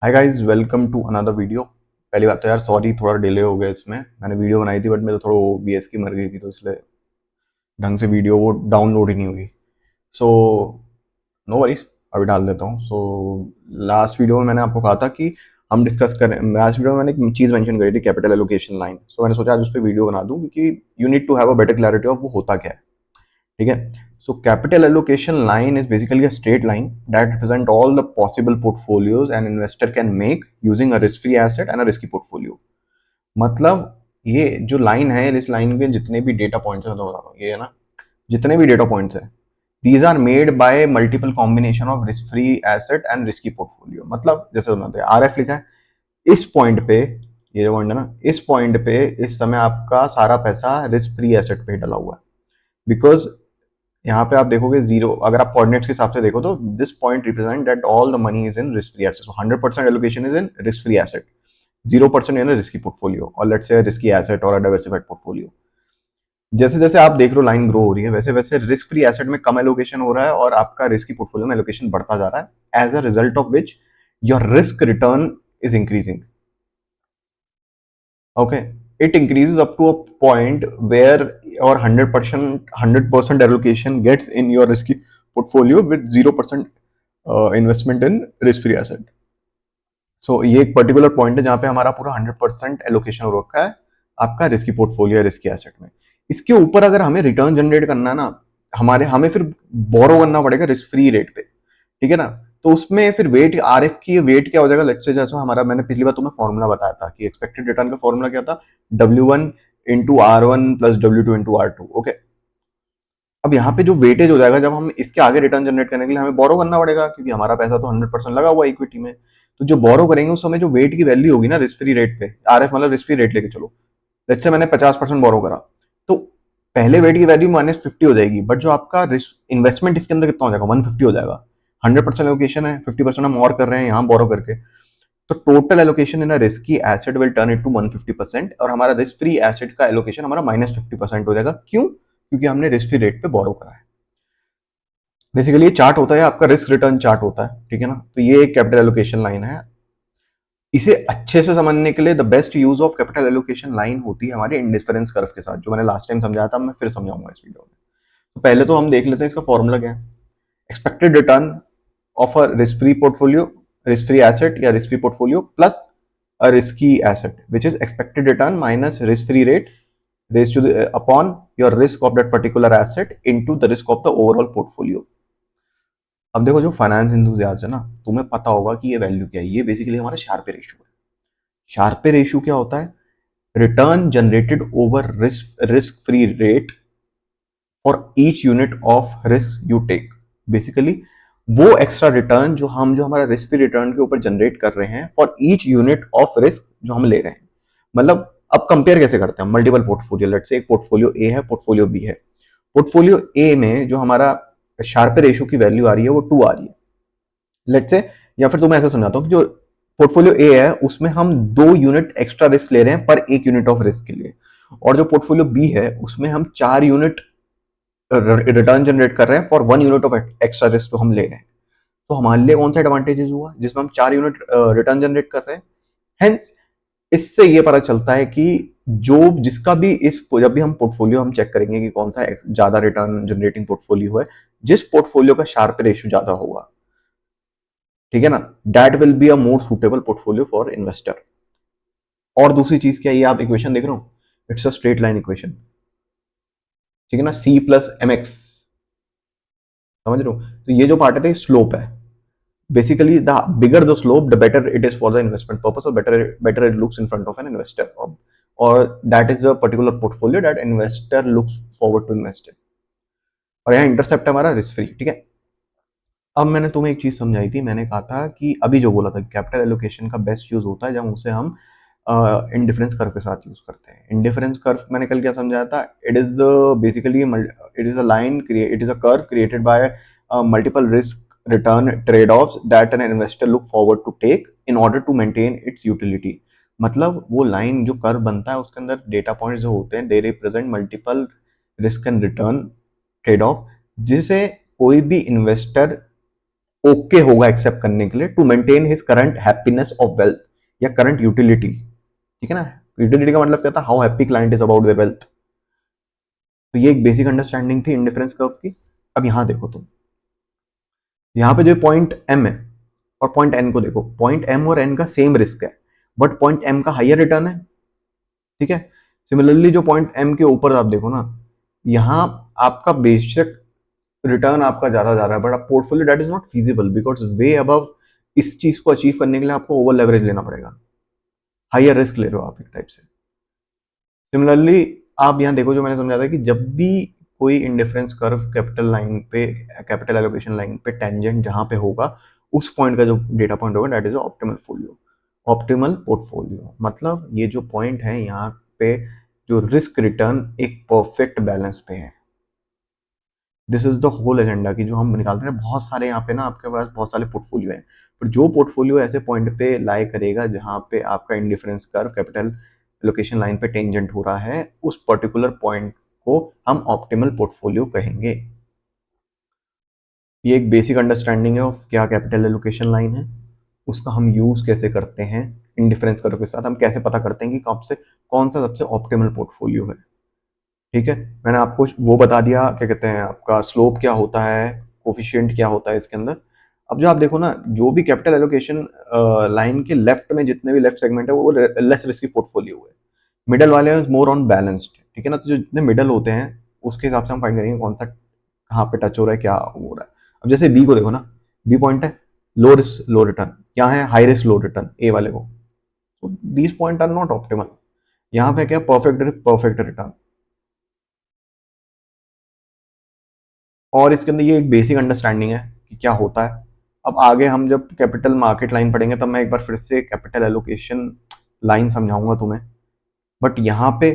Hi guys, welcome to another video. पहली बात तो यार सॉरी, थोड़ा डिले हो गया इसमें। मैंने वीडियो बनाई थी बट मेरे तो थोड़ा OBS की मर गई थी, तो इसलिए ढंग से वीडियो वो डाउनलोड ही नहीं हुई। सो नो वरीज, अभी डाल देता हूँ। सो लास्ट वीडियो में मैंने आपको कहा था कि हम डिस्कस करें। लास्ट वीडियो में मैंने एक चीज़ मेंशन करी थी, कैपिटल एलोकेशन लाइन। सो मैंने सोचा आज उस पर वीडियो बना दूँ, क्योंकि you need to have a better clarity of वो होता क्या है। ठीक है। So capital allocation line is basically a straight line that represent all the possible portfolios an investor can make using a risk free asset and a risky portfolio. मतलब ये जो line है, इस लाइन के जितने भी डेटा पॉइंट्स हैं, तो बता रहा हूँ, ये है ना, जितने भी डेटा पॉइंट्स हैं, these are made by multiple combination of risk free asset and risky portfolio. मतलब जैसे उन्होंने RF लिखा है, इस पॉइंट पे, ये जो पॉइंट है ना, इस पॉइंट पे इस समय आपका सारा पैसा रिस्क फ्री एसेट पे डला हुआ है। बिकॉज यहाँ पे आप देखोगे जीरो, अगर आप कोऑर्डिनेट्स के हिसाब से देखो तो this point represent that all the money is in risk free asset. So 100% allocation is in risk free asset, 0% in risky portfolio, और लेट्स से रिस्की एसेट और डाइवर्सिफाइड पोर्टफोलियो। जैसे जैसे आप देख रहे हो लाइन ग्रो हो रही है, वैसे वैसे रिस्क फ्री एसेट में कम एलोकेशन हो रहा है और आपका रिस्की पोर्टफोलियो में एलोकेशन बढ़ता जा रहा है, as a result of which your risk return is increasing. Okay, it increases up to a point where your 100% allocation gets in your risky portfolio with 0% investment in risk free asset. So ये एक particular point है जहां पे हमारा पूरा 100% allocation हो रखा है आपका रिस्की पोर्टफोलियो या रिस्की एसेट में। इसके ऊपर अगर हमें रिटर्न जनरेट करना है ना, हमें फिर बोरो करना पड़ेगा रिस्क फ्री रेट पे। ठीक है ना। तो उसमें फिर वेट, RF की वेट क्या हो जाएगा, लेट्स से जैसा हमारा, मैंने पिछली बार तुम्हें फॉर्मूला बताया था कि एक्सपेक्टेड रिटर्न का फॉर्मूला क्या था, W1 into R1 plus W2 into R2। Okay. अब यहाँ पे जो वेटेज हो जाएगा, जब हम इसके आगे रिटर्न जनरेट करने के लिए हमें बोरो करना पड़ेगा, क्योंकि हमारा पैसा तो 100% लगा हुआ है इक्विटी में। तो जो बोरो करेंगे उस समय जो वेट की वैल्यू होगी ना रिस्क फ्री रेट पे, RF मतलब रिस्क फ्री रेट लेके चलो, लेट्स से मैंने 50% बोरो करा, तो पहले वेट की वैल्यू -50 हो जाएगी, बट जो आपका रिस्क इन्वेस्टमेंट इसके अंदर कितना हो जाएगा, 150 हो जाएगा। 100% एलोकेशन है, 50% हम और कर रहे हैं यहाँ बोरो करके। तो total allocation in risky asset will turn into 150%, और हमारा रिस्क फ्री एसेट का एलोकेशन हमारा -50% हो जाएगा। क्यों? क्योंकि हमने रिस्क फ्री रेट पे बोरो करा है। बेसिकली ये चार्ट होता है, आपका रिस्क रिटर्न चार्ट होता है। ठीक है ना। तो ये एक कैपिटल एलोकेशन लाइन है। इसे अच्छे से समझने के लिए the best use of capital allocation line होती है हमारे इंडिफरेंस कर्व के साथ, जो मैंने लास्ट टाइम समझाया था, मैं फिर समझाऊंगा इस वीडियो में। तो पहले तो हम देख लेते हैं इसका फॉर्मूला क्या है। Expected return of a risk free portfolio, risk free asset या risk free portfolio plus a risky asset, which is expected return minus risk free rate raised to the upon your risk of that particular asset into the risk of the overall portfolio. अब देखो, जो finance enthusiast है ना, तुम्हें पता होगा कि ये वैल्यू क्या है। ये बेसिकली हमारा शार्पे रेशियो है। शार्पे रेशियो क्या होता है? Return generated over risk free rate for each unit of risk you take. Basically वो एक्स्ट्रा रिटर्न जो हमारा रिस्क फ्री रिटर्न के ऊपर जनरेट कर रहे हैं for each unit of risk जो हम ले रहे हैं। मतलब अब कंपेयर कैसे करते हैं, मल्टीपल पोर्टफोलियो, लेट्स से एक पोर्टफोलियो ए है, पोर्टफोलियो बी है। पोर्टफोलियो ए में जो हमारा शार्पे रेशियो की वैल्यू आ रही है वो 2 आ रही है, लेट्स से। या फिर तो मैं ऐसा समझाता हूँ कि जो पोर्टफोलियो ए है उसमें हम 2 यूनिट एक्स्ट्रा रिस्क ले रहे हैं पर 1 यूनिट ऑफ रिस्क के लिए, और जो पोर्टफोलियो बी है उसमें हम 4 यूनिट रिटर्न जनरेट कर रहे हैं for 1 unit of extra risk जो हम ले रहे हैं। तो हमारे लिए कौन सा एडवांटेजेस हुआ, जिसमें हम 4 यूनिट रिटर्न जनरेट कर रहे हैं। हेंस इससे ये पता चलता है कि जो जिसका भी इस जब भी हम पोर्टफोलियो हम चेक करेंगे कि कौन सा ज्यादा रिटर्न जनरेटिंग पोर्टफोलियो है, जिस पोर्टफोलियो का शार्प रेशियो ज्यादा होगा, ठीक है ना, that will be a more suitable portfolio for investor. और दूसरी चीज क्या है, ये आप इक्वेशन देख रहे हो, it's a straight line equation. ठीक है ना, C+mx, समझ रहे हो। तो ये जो पार्ट है स्लोप है। Basically, the bigger the slope, the better it is for the investment purpose, or better it looks in front of an investor, or that is a particular portfolio that investor looks forward to invest in. और यहाँ intercept हमारा risk free. ठीक है। अब मैंने तुम्हें एक चीज समझाई थी, मैंने कहा था कि अभी जो बोला था कैपिटल एलोकेशन का बेस्ट यूज होता है जब उसे हम इंडिफरेंस कर्व के साथ यूज करते हैं। इंडिफरेंस कर्व मैंने कल क्या समझाया था, it is basically it is a line, it is a curve created by multiple risk return trade-offs that an investor look forward to take in order to maintain its utility। मतलब वो line जो curve बनता है उसके अंदर data points जो होते हैं, they represent multiple risk and return trade off, जिसे कोई भी इन्वेस्टर ओके होगा एक्सेप्ट करने के लिए to maintain his current happiness of wealth या करंट यूटिलिटी। ठीक है ना, यूटिलिटी का मतलब क्या था, how happy client is about their wealth. तो ये एक बेसिक अंडरस्टैंडिंग थी इंडिफरेंस कर्व की। अब यहां देखो तुम, यहाँ पे जो पॉइंट एम है और पॉइंट एन को देखो, पॉइंट एम और एन का सेम रिस्क है बट पॉइंट एम का हायर रिटर्न है। ठीक है, सिमिलरली जो पॉइंट एम के ऊपर आप देखो ना, यहाँ आपका बेशक रिटर्न आपका ज्यादा जा रहा है बट आप portfolio that is not feasible because way above. इस चीज को अचीव करने के लिए आपको ओवर लेवरेज लेना पड़ेगा, हायर रिस्क ले रहे हो आप एक टाइप से। सिमिलरली आप यहाँ देखो, जो मैंने समझा था कि जब भी कोई इंडिफरेंस कर्व कैपिटल लाइन पे, कैपिटल एलोकेशन लाइन पे टेंजेंट जहां पे होगा, उस पॉइंट का जो डेटा पॉइंट होगा that is optimal folio, optimal portfolio. मतलब ये जो पॉइंट है यहाँ पे, जो रिस्क रिटर्न एक परफेक्ट बैलेंस पे है। This is the whole agenda की जो हम निकालते हैं। बहुत सारे यहाँ पे ना आपके पास बहुत सारे पोर्टफोलियो हैं, पर जो पोर्टफोलियो ऐसे पॉइंट पे लाई करेगा जहां पे आपका indifference curve capital location line पे टेंजेंट हो रहा है, उस पर्टिकुलर पॉइंट को हम ऑप्टिमल पोर्टफोलियो कहेंगे। ये एक बेसिक अंडरस्टैंडिंग है ऑफ क्या कैपिटल एलोकेशन लाइन है, उसका हम यूज कैसे करते हैं इंडिफरेंस कर्व के साथ, हम कैसे पता करते हैं कि कब से कौन सा सबसे ऑप्टिमल पोर्टफोलियो है। ठीक है, मैंने आपको वो बता दिया, क्या कहते हैं, आपका स्लोप क्या होता है, कोफिशिएंट क्या होता है इसके अंदर। अब जो आप देखो ना, जो भी कैपिटल एलोकेशन लाइन के लेफ्ट में जितने भी लेफ्ट सेगमेंट है वो लेस रिस्की पोर्टफोलियो है, मिडल वाले इज मोर ऑन बैलेंस्ड। ठीक है ना, तो जो जितने मिडल होते हैं उसके हिसाब से हम फाइंड करेंगे कौन सा कहाँ पे टच हो रहा है, क्या हो रहा है। अब जैसे बी को देखो ना, बी पॉइंट है लो रिस्क लो रिटर्न, क्या है high risk low return A वाले को, तो these point are not optimal. यहाँ पे क्या परफेक्ट रिस्क परफेक्ट रिटर्न। और इसके अंदर ये एक बेसिक अंडरस्टैंडिंग है कि क्या होता है। अब आगे हम जब कैपिटल मार्केट लाइन पढ़ेंगे तब मैं एक बार फिर से कैपिटल एलोकेशन लाइन समझाऊंगा तुम्हें, बट यहाँ पे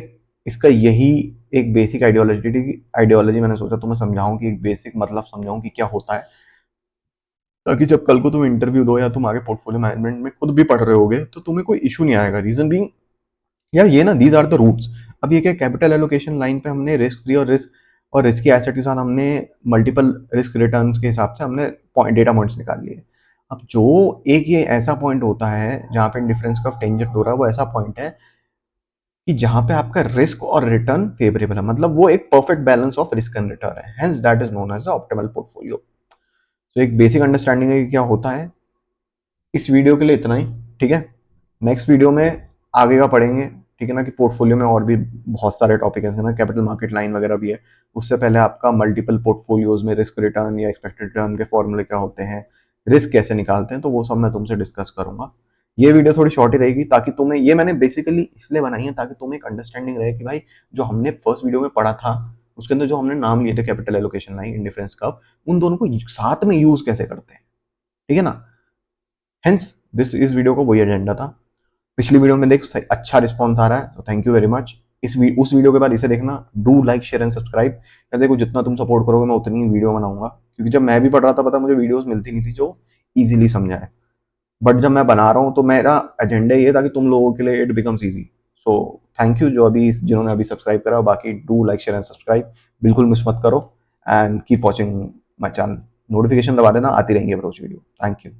इसका यही एक बेसिक आइडियोलॉजी आइडियोलॉजी मैंने सोचा तुम्हें समझाऊं, कि एक बेसिक मतलब समझाऊं कि क्या होता है, ताकि जब कल को तुम इंटरव्यू दो या तुम आगे पोर्टफोलियो मैनेजमेंट में खुद भी पढ़ रहे होगे तो तुम्हें कोई इशू नहीं आएगा। रीजन बीइंग, यार ये ना दीज आर द रूट्स। अब ये क्या, कैपिटल एलोकेशन लाइन पे हमने रिस्क फ्री और रिस्की एसेट के साथ हमने मल्टीपल रिस्क रिटर्न्स के हिसाब से हमने डेटा पॉइंट्स निकाल लिए। अब जो एक ये ऐसा पॉइंट होता है जहां पे डिफरेंस का टेंजेंट हो रहा है, वो ऐसा पॉइंट है कि जहां पे आपका रिस्क और रिटर्न फेवरेबल है, मतलब वो एक perfect balance of risk and return है, hence that is known as optimal portfolio. तो एक बेसिक अंडरस्टैंडिंग है कि क्या होता है। इस वीडियो के लिए इतना ही। ठीक है, नेक्स्ट वीडियो में आगे का पढ़ेंगे। ठीक है ना, कि पोर्टफोलियो में और भी बहुत सारे टॉपिक है ना, कैपिटल मार्केट लाइन वगैरह भी है। उससे पहले आपका मल्टीपल पोर्टफोलियोज में रिस्क रिटर्न या एक्सपेक्टेड रिटर्न के फॉर्मूले क्या होते हैं, रिस्क कैसे निकालते हैं, तो वो सब मैं तुमसे डिस्कस करूंगा। ये वीडियो थोड़ी शॉर्ट ही रहेगी, ताकि तुम्हें, ये मैंने बेसिकली इसलिए बनाई है ताकि तुम्हें एक अंडरस्टैंडिंग रहे कि भाई जो हमने फर्स्ट वीडियो में पढ़ा था उसके अंदर जो हमने नाम लिए थे capital allocation line indifference curve, उन दोनों को साथ में यूज कैसे करते हैं। ठीक है ना, हेंस दिस इस वीडियो को वही एजेंडा था। पिछली वीडियो में देख अच्छा रिस्पॉन्स आ रहा है, तो थैंक यू वेरी मच। उस वीडियो के बाद इसे देखना, do like share and subscribe. या देखो जितना तुम सपोर्ट करोगे मैं उतनी ही वीडियो बनाऊंगा, क्योंकि जब मैं भी पढ़ रहा था पता मुझे वीडियोस मिलती नहीं थी जो इजीली समझाए, बट जब मैं बना रहा हूँ तो मेरा एजेंडा ये है ताकि तुम लोगों के लिए it becomes easy. So thank you जो अभी जिन्होंने अभी सब्सक्राइब करा, बाकी do like share and subscribe बिल्कुल मिस मत करो, and keep watching my channel. Notification दबा देना, आती रहेंगी अप्रोच वीडियो। Thank you.